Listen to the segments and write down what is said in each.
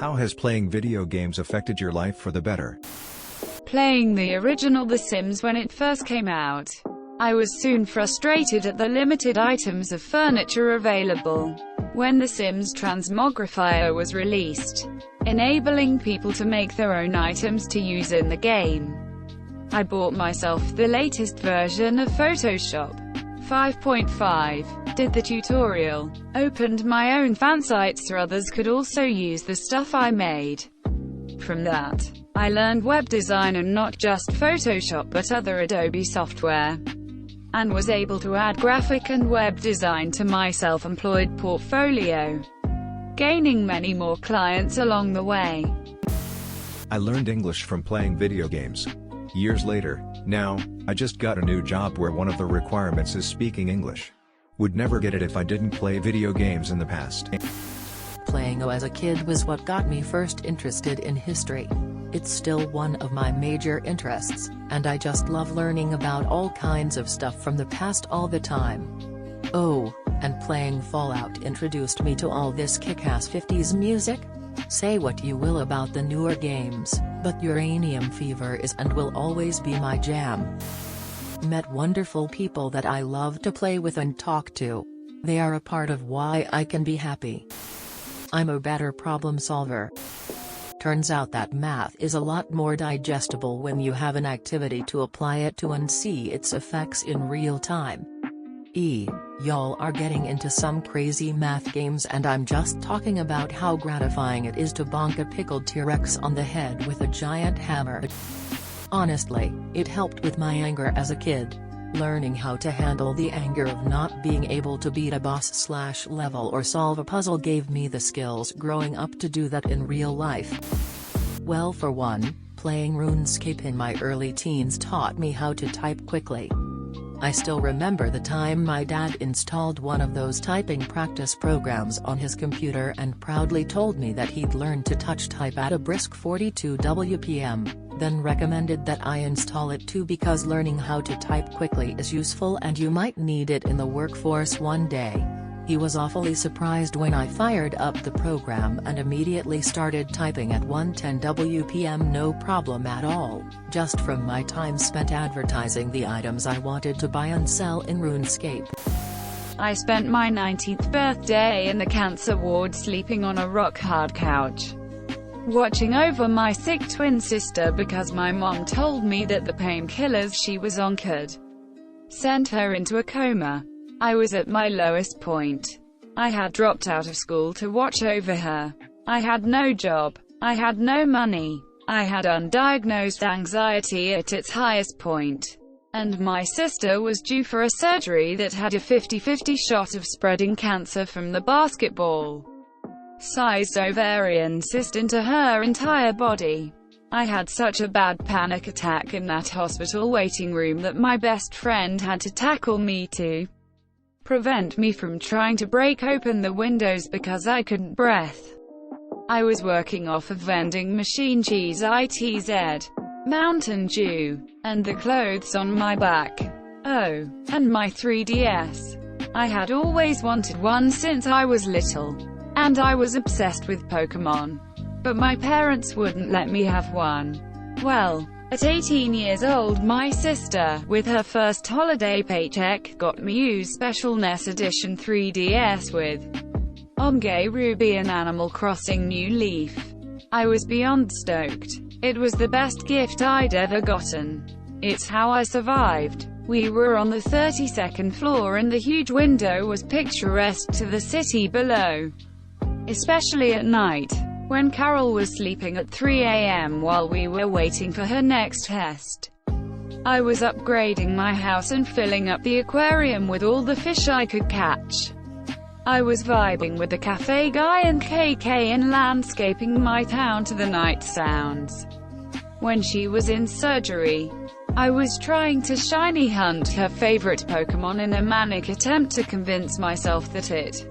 How has playing video games affected your life for the better? Playing the original The Sims when it first came out, I was soon frustrated at the limited items of furniture available. When The Sims Transmogrifier was released, enabling people to make their own items to use in the game, I bought myself the latest version of Photoshop 5.5, did the tutorial, opened my own fan sites so others could also use the stuff I made. From that, I learned web design and not just Photoshop but other Adobe software, and was able to add graphic and web design to my self-employed portfolio, gaining many more clients along the way. I learned English from playing video games. Years later, now, I just got a new job where one of the requirements is speaking English. Would never get it if I didn't play video games in the past. Playing as a kid was what got me first interested in history. It's still one of my major interests, and I just love learning about all kinds of stuff from the past all the time. Oh, and playing Fallout introduced me to all this kick-ass 50s music. Say what you will about the newer games, but Uranium Fever is and will always be my jam. Met wonderful people that I love to play with and talk to. They are a part of why I can be happy. I'm a better problem solver. Turns out that math is a lot more digestible when you have an activity to apply it to and see its effects in real time. Y'all are getting into some crazy math games and I'm just talking about how gratifying it is to bonk a pickled T-Rex on the head with a giant hammer. Honestly, it helped with my anger as a kid. Learning how to handle the anger of not being able to beat a boss/level or solve a puzzle gave me the skills growing up to do that in real life. Well, for one, playing RuneScape in my early teens taught me how to type quickly. I still remember the time my dad installed one of those typing practice programs on his computer and proudly told me that he'd learned to touch type at a brisk 42 WPM, then recommended that I install it too because learning how to type quickly is useful and you might need it in the workforce one day. He was awfully surprised when I fired up the program and immediately started typing at 110 WPM no problem at all, just from my time spent advertising the items I wanted to buy and sell in RuneScape. I spent my 19th birthday in the cancer ward sleeping on a rock-hard couch, watching over my sick twin sister because my mom told me that the painkillers she was on could send her into a coma. I was at my lowest point. I had dropped out of school to watch over her. I had no job. I had no money. I had undiagnosed anxiety at its highest point. And my sister was due for a surgery that had a 50-50 shot of spreading cancer from the basketball-sized ovarian cyst into her entire body. I had such a bad panic attack in that hospital waiting room that my best friend had to tackle me to prevent me from trying to break open the windows because I couldn't breathe. I was working off of vending machine cheese ITZ, Mountain Dew, and the clothes on my back. Oh, and my 3DS. I had always wanted one since I was little, and I was obsessed with Pokemon. But my parents wouldn't let me have one. Well, at 18 years old my sister, with her first holiday paycheck, got me used Special NES Edition 3DS with Omega Ruby and Animal Crossing New Leaf. I was beyond stoked. It was the best gift I'd ever gotten. It's how I survived. We were on the 32nd floor and the huge window was picturesque to the city below. Especially at night, when Carol was sleeping at 3 a.m. while we were waiting for her next test. I was upgrading my house and filling up the aquarium with all the fish I could catch. I was vibing with the cafe guy and KK and landscaping my town to the night sounds. When she was in surgery, I was trying to shiny hunt her favorite Pokemon in a manic attempt to convince myself that it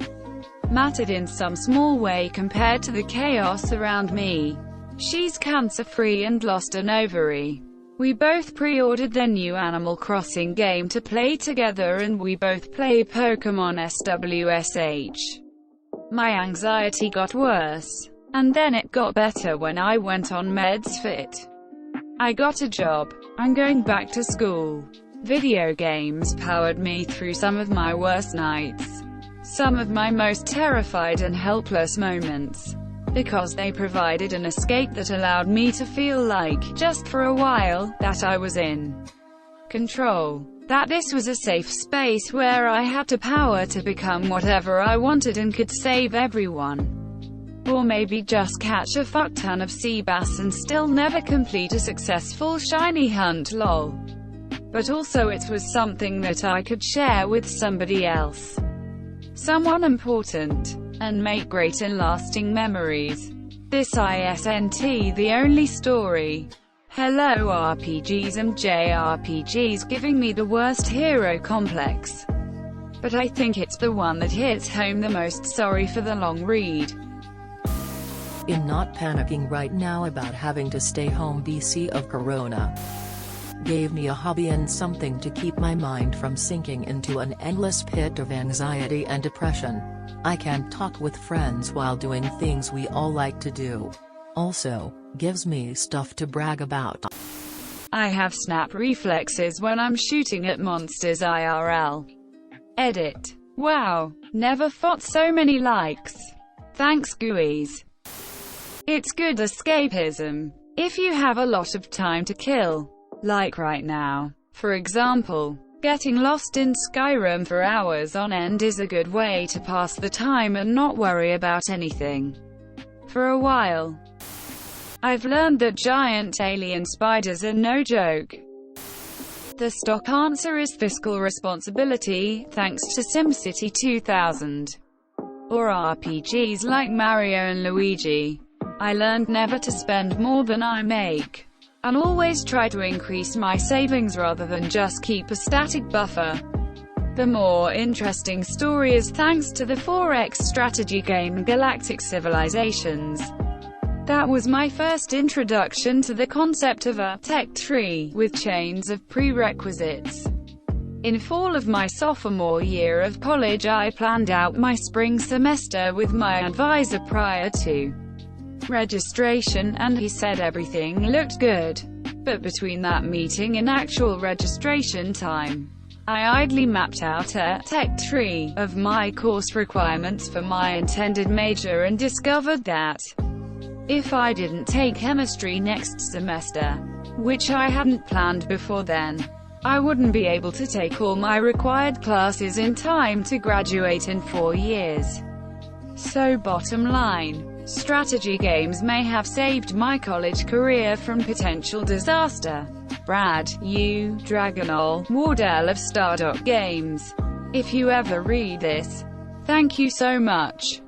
mattered in some small way compared to the chaos around me. She's cancer-free and lost an ovary. We both pre-ordered their new Animal Crossing game to play together and we both play Pokemon SWSH. My anxiety got worse. And then it got better when I went on meds fit. I got a job. I'm going back to school. Video games powered me through some of my worst nights. Some of my most terrified and helpless moments. Because they provided an escape that allowed me to feel like, just for a while, that I was in control. That this was a safe space where I had the power to become whatever I wanted and could save everyone. Or maybe just catch a fuck ton of sea bass and still never complete a successful shiny hunt, lol. But also it was something that I could share with somebody else. Someone important. And make great and lasting memories. This isn't the only story. Hello RPGs and JRPGs giving me the worst hero complex. But I think it's the one that hits home the most. Sorry for the long read. In not panicking right now about having to stay home BC of Corona. Gave me a hobby and something to keep my mind from sinking into an endless pit of anxiety and depression. I can talk with friends while doing things we all like to do. Also, gives me stuff to brag about. I have snap reflexes when I'm shooting at monsters IRL. Edit. Wow, never fought so many likes. Thanks GUIs. It's good escapism. If you have a lot of time to kill. Like right now. For example, getting lost in Skyrim for hours on end is a good way to pass the time and not worry about anything. For a while. I've learned that giant alien spiders are no joke. The stock answer is fiscal responsibility, thanks to SimCity 2000. Or RPGs like Mario and Luigi. I learned never to spend more than I make. And always try to increase my savings rather than just keep a static buffer. The more interesting story is thanks to the 4X strategy game Galactic Civilizations. That was my first introduction to the concept of a tech tree with chains of prerequisites. In fall of my sophomore year of college, I planned out my spring semester with my advisor prior to registration, and he said everything looked good. But between that meeting and actual registration time, I idly mapped out a tech tree of my course requirements for my intended major and discovered that if I didn't take chemistry next semester, which I hadn't planned before then, I wouldn't be able to take all my required classes in time to graduate in 4 years. So bottom line, strategy games may have saved my college career from potential disaster. Brad, U. Dragonol, Wardell of Stardock Games. If you ever read this, thank you so much.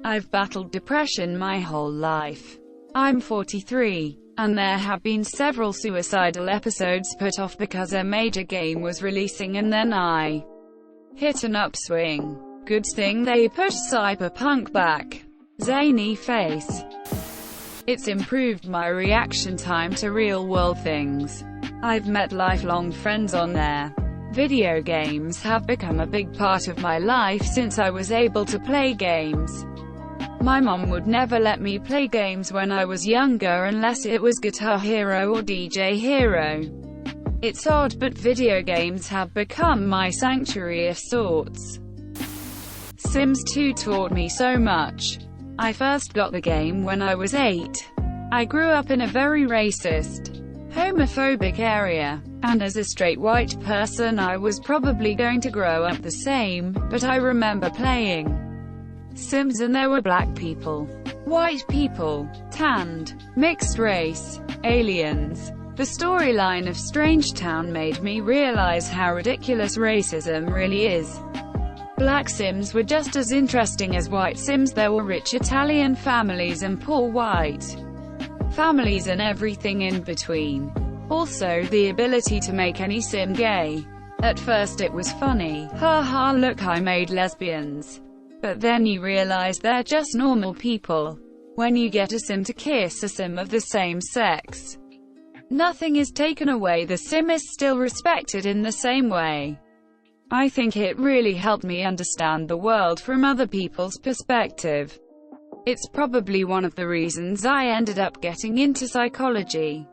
I've battled depression my whole life. I'm 43, and there have been several suicidal episodes put off because a major game was releasing and then I hit an upswing. Good thing they pushed Cyberpunk back. Zany face. It's improved my reaction time to real-world things. I've met lifelong friends on there. Video games have become a big part of my life since I was able to play games. My mom would never let me play games when I was younger unless it was Guitar Hero or DJ Hero. It's odd, but video games have become my sanctuary of sorts. Sims 2 taught me so much. I first got the game when I was 8. I grew up in a very racist, homophobic area, and as a straight white person I was probably going to grow up the same, but I remember playing Sims and there were black people, white people, tanned, mixed race, aliens. The storyline of Strange Town made me realize how ridiculous racism really is. Black Sims were just as interesting as white Sims. There were rich Italian families and poor white families and everything in between. Also, the ability to make any Sim gay. At first it was funny, haha look I made lesbians. But then you realize they're just normal people. When you get a Sim to kiss a Sim of the same sex, nothing is taken away, the Sim is still respected in the same way. I think it really helped me understand the world from other people's perspective. It's probably one of the reasons I ended up getting into psychology.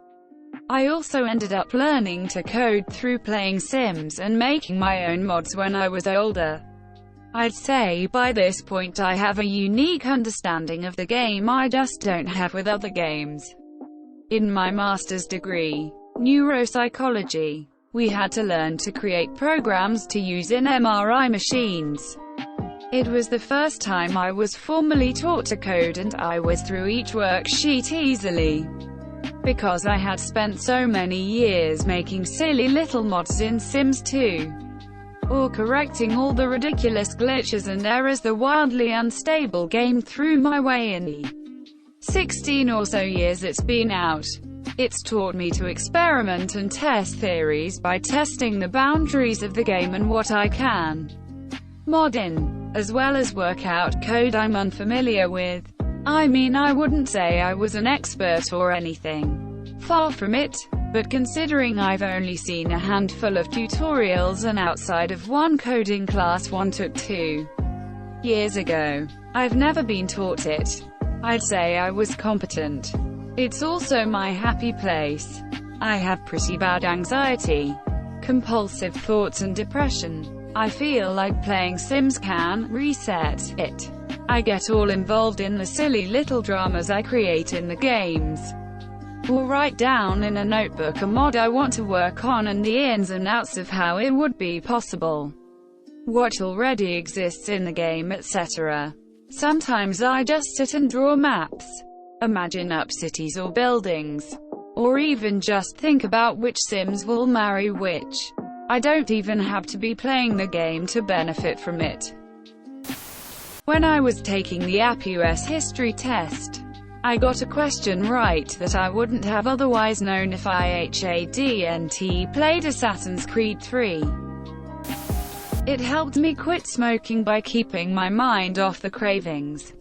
I also ended up learning to code through playing Sims and making my own mods when I was older. I'd say by this point I have a unique understanding of the game I just don't have with other games. In my master's degree, neuropsychology, we had to learn to create programs to use in MRI machines. It was the first time I was formally taught to code, and I was through each worksheet easily, because I had spent so many years making silly little mods in Sims 2, or correcting all the ridiculous glitches and errors the wildly unstable game threw my way in the 16 or so years it's been out. It's taught me to experiment and test theories by testing the boundaries of the game and what I can mod in, as well as work out code I'm unfamiliar with. I mean, I wouldn't say I was an expert or anything. Far from it. But considering I've only seen a handful of tutorials and outside of one coding class one took 2 years ago, I've never been taught it. I'd say I was competent. It's also my happy place. I have pretty bad anxiety, compulsive thoughts and depression. I feel like playing Sims can reset it. I get all involved in the silly little dramas I create in the games, or write down in a notebook a mod I want to work on and the ins and outs of how it would be possible, what already exists in the game, etc. Sometimes I just sit and draw maps, imagine up cities or buildings, or even just think about which Sims will marry which. I don't even have to be playing the game to benefit from it. When I was taking the AppUS history test, I got a question right that I wouldn't have otherwise known if I hadn't played Assassin's Creed 3. It helped me quit smoking by keeping my mind off the cravings.